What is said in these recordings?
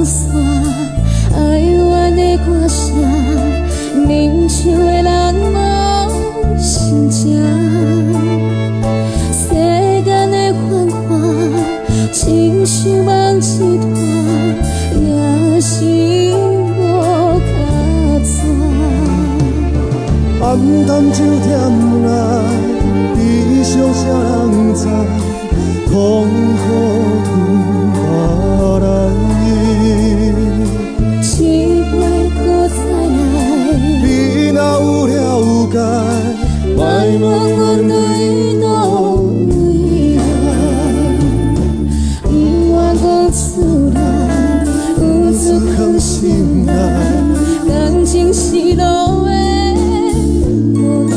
线，哀怨的歌声，忍受的人无心情。世间的繁华，亲像梦一团，也是无脚纸。暗淡酒店内，悲伤谁人知？痛苦回来，一杯搁再来。你若有了解，莫问阮对倒位来。不愿讲出来，有出口心内，感情是路的无奈，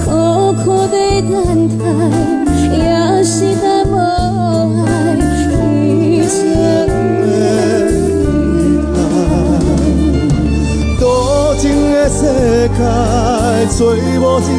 苦苦地等待。也是但无爱，虚情的女孩。多情的世界，找无情